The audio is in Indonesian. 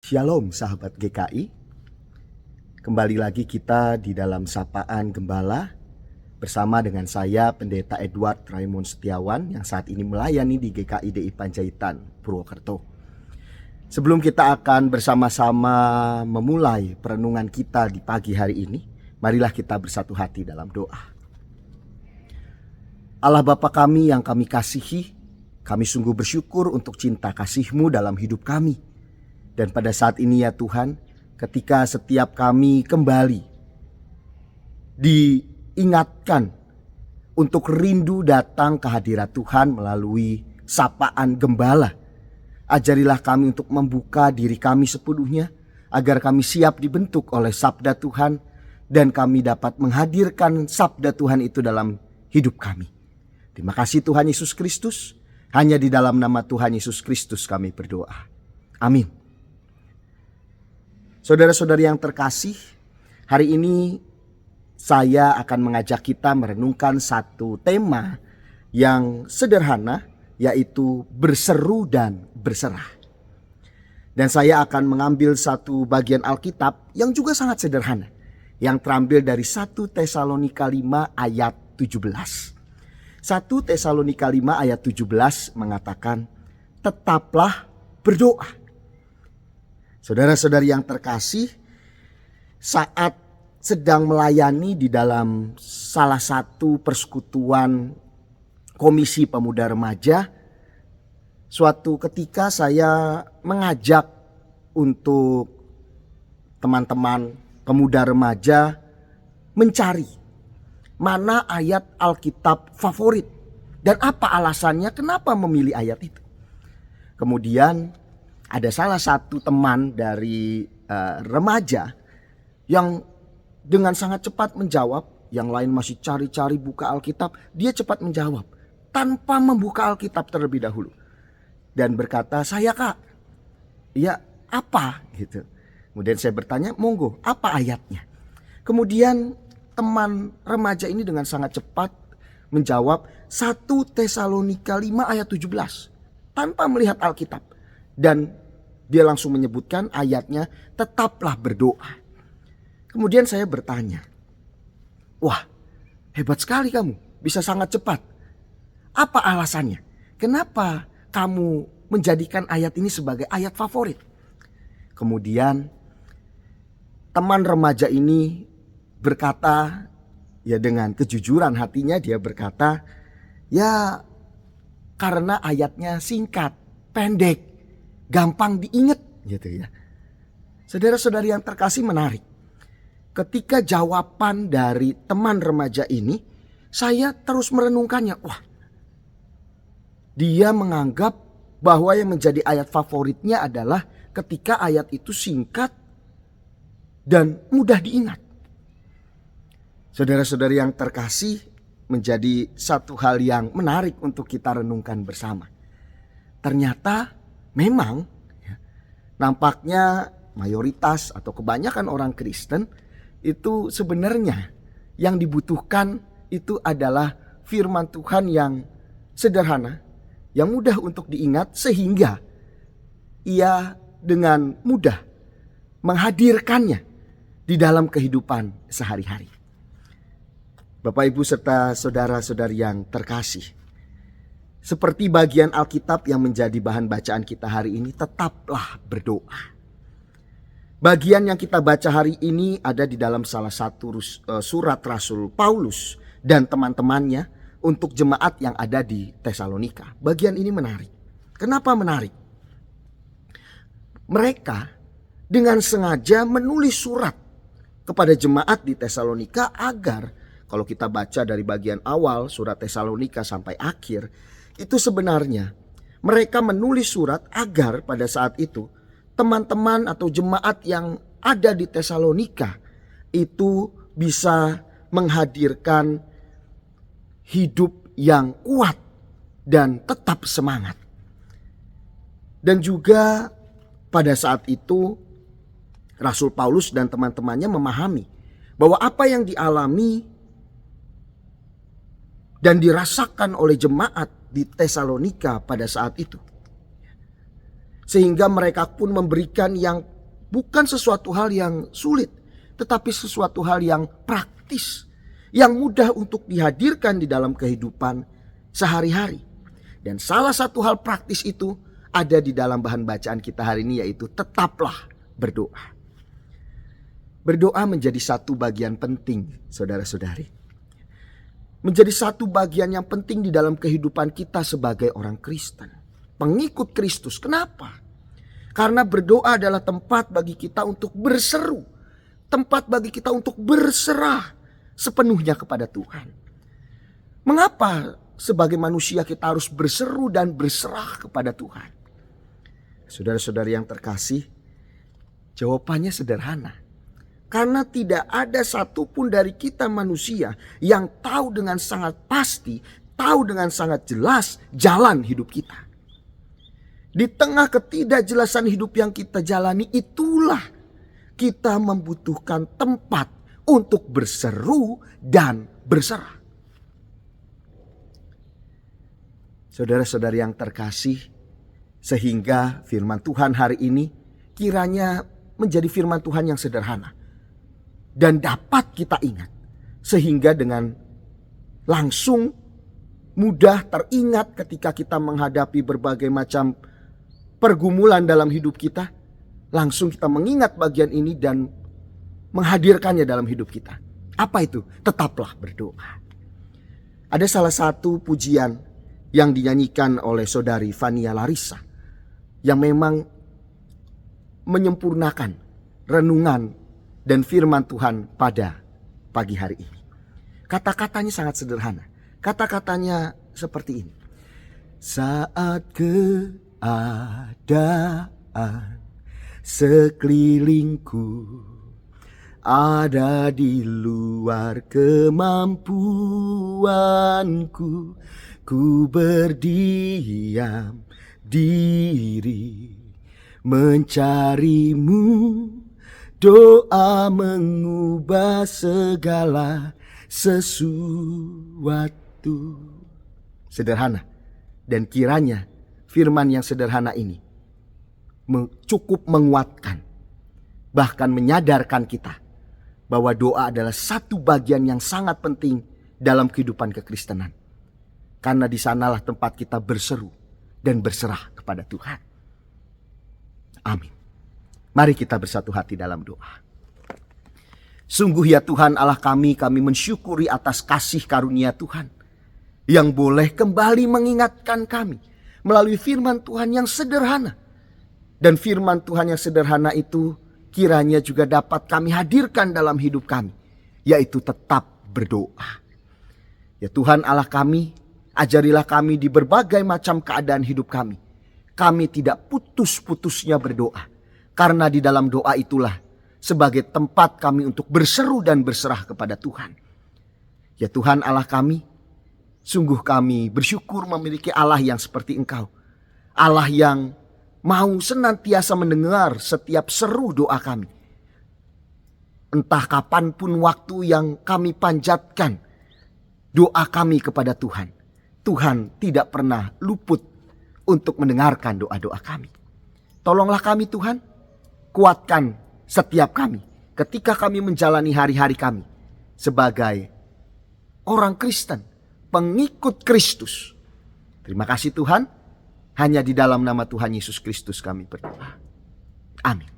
Shalom sahabat GKI. Kembali lagi kita di dalam Sapaan Gembala bersama dengan saya Pendeta Edward Raymond Setiawan yang saat ini melayani di GKI DI Panjaitan, Purwokerto. Sebelum kita akan bersama-sama memulai perenungan kita di pagi hari ini, marilah kita bersatu hati dalam doa. Allah Bapa kami yang kami kasihi, kami sungguh bersyukur untuk cinta kasih-Mu dalam hidup kami. Dan pada saat ini ya Tuhan, ketika setiap kami kembali diingatkan untuk rindu datang ke hadirat Tuhan melalui sapaan gembala. Ajarilah kami untuk membuka diri kami sepenuhnya agar kami siap dibentuk oleh sabda Tuhan dan kami dapat menghadirkan sabda Tuhan itu dalam hidup kami. Terima kasih Tuhan Yesus Kristus, hanya di dalam nama Tuhan Yesus Kristus kami berdoa. Amin. Saudara-saudari yang terkasih, hari ini saya akan mengajak kita merenungkan satu tema yang sederhana, yaitu berseru dan berserah. Dan saya akan mengambil satu bagian Alkitab yang juga sangat sederhana, yang terambil dari 1 Tesalonika 5 ayat 17. 1 Tesalonika 5 ayat 17 mengatakan, tetaplah berdoa. Saudara-saudari yang terkasih, saat sedang melayani di dalam salah satu persekutuan Komisi Pemuda Remaja, suatu ketika saya mengajak untuk teman-teman pemuda remaja mencari mana ayat Alkitab favorit dan apa alasannya kenapa memilih ayat itu. Kemudian ada salah satu teman dari remaja yang dengan sangat cepat menjawab. Yang lain masih cari-cari buka Alkitab, dia cepat menjawab tanpa membuka Alkitab terlebih dahulu. Dan berkata, saya kak, ya apa gitu. Kemudian saya bertanya, monggo apa ayatnya. Kemudian teman remaja ini dengan sangat cepat menjawab 1 Tesalonika 5 ayat 17 tanpa melihat Alkitab. Dan dia langsung menyebutkan ayatnya, tetaplah berdoa. Kemudian saya bertanya, wah hebat sekali kamu, bisa sangat cepat. Apa alasannya? Kenapa kamu menjadikan ayat ini sebagai ayat favorit? Kemudian teman remaja ini berkata, ya dengan kejujuran hatinya dia berkata, ya karena ayatnya singkat, pendek, gampang diingat gitu ya. Saudara-saudari yang terkasih, menarik. Ketika jawaban dari teman remaja ini, saya terus merenungkannya. Wah, dia menganggap bahwa yang menjadi ayat favoritnya adalah ketika ayat itu singkat dan mudah diingat. Saudara-saudari yang terkasih, menjadi satu hal yang menarik untuk kita renungkan bersama. Ternyata memang nampaknya mayoritas atau kebanyakan orang Kristen itu sebenarnya yang dibutuhkan itu adalah firman Tuhan yang sederhana, yang mudah untuk diingat sehingga ia dengan mudah menghadirkannya di dalam kehidupan sehari-hari. Bapak, Ibu, serta saudara-saudari yang terkasih, seperti bagian Alkitab yang menjadi bahan bacaan kita hari ini, tetaplah berdoa. Bagian yang kita baca hari ini ada di dalam salah satu surat Rasul Paulus dan teman-temannya untuk jemaat yang ada di Tesalonika. Bagian ini menarik. Kenapa menarik? Mereka dengan sengaja menulis surat kepada jemaat di Tesalonika agar, kalau kita baca dari bagian awal surat Tesalonika sampai akhir, itu sebenarnya mereka menulis surat agar pada saat itu teman-teman atau jemaat yang ada di Tesalonika itu bisa menghadirkan hidup yang kuat dan tetap semangat. Dan juga pada saat itu Rasul Paulus dan teman-temannya memahami bahwa apa yang dialami dan dirasakan oleh jemaat di Tesalonika pada saat itu, sehingga mereka pun memberikan yang Bukan sesuatu hal yang sulit, tetapi sesuatu hal yang praktis, yang mudah untuk dihadirkan di dalam kehidupan sehari-hari. Dan salah satu hal praktis itu ada di dalam bahan bacaan kita hari ini, yaitu tetaplah berdoa. Berdoa menjadi satu bagian penting, saudara-saudari. Menjadi satu bagian yang penting di dalam kehidupan kita sebagai orang Kristen, pengikut Kristus. Kenapa? Karena berdoa adalah tempat bagi kita untuk berseru, tempat bagi kita untuk berserah sepenuhnya kepada Tuhan. Mengapa sebagai manusia kita harus berseru dan berserah kepada Tuhan? Saudara-saudari yang terkasih, jawabannya sederhana. Karena tidak ada satupun dari kita manusia yang tahu dengan sangat pasti, tahu dengan sangat jelas jalan hidup kita. Di tengah ketidakjelasan hidup yang kita jalani, itulah kita membutuhkan tempat untuk berseru dan berserah. Saudara-saudari yang terkasih, sehingga firman Tuhan hari ini kiranya menjadi firman Tuhan yang sederhana dan dapat kita ingat, sehingga dengan langsung mudah teringat ketika kita menghadapi berbagai macam pergumulan dalam hidup kita, langsung kita mengingat bagian ini dan menghadirkannya dalam hidup kita. Apa itu? Tetaplah berdoa. Ada salah satu pujian yang dinyanyikan oleh saudari Fania Larissa yang memang menyempurnakan renungan dan firman Tuhan pada pagi hari ini. Kata-katanya sangat sederhana. Kata-katanya seperti ini. Saat keadaan sekelilingku ada di luar kemampuanku, ku berdiam diri mencarimu. Doa mengubah segala sesuatu. Sederhana. Dan kiranya firman yang sederhana ini cukup menguatkan, bahkan menyadarkan kita bahwa doa adalah satu bagian yang sangat penting dalam kehidupan kekristenan. Karena di sanalah tempat kita berseru dan berserah kepada Tuhan. Amin. Mari kita bersatu hati dalam doa. Sungguh ya Tuhan Allah kami mensyukuri atas kasih karunia Tuhan yang boleh kembali mengingatkan kami melalui firman Tuhan yang sederhana. Dan firman Tuhan yang sederhana itu kiranya juga dapat kami hadirkan dalam hidup kami, yaitu tetap berdoa. Ya Tuhan Allah kami, ajarilah kami di berbagai macam keadaan hidup kami. Kami tidak putus-putusnya berdoa. Karena di dalam doa itulah sebagai tempat kami untuk berseru dan berserah kepada Tuhan. Ya Tuhan Allah kami, sungguh kami bersyukur memiliki Allah yang seperti Engkau. Allah yang mau senantiasa mendengar setiap seru doa kami. Entah kapanpun waktu yang kami panjatkan doa kami kepada Tuhan, Tuhan tidak pernah luput untuk mendengarkan doa-doa kami. Tolonglah kami Tuhan. Kuatkan setiap kami ketika kami menjalani hari-hari kami sebagai orang Kristen, pengikut Kristus. Terima kasih Tuhan, hanya di dalam nama Tuhan Yesus Kristus kami berdoa. Amin.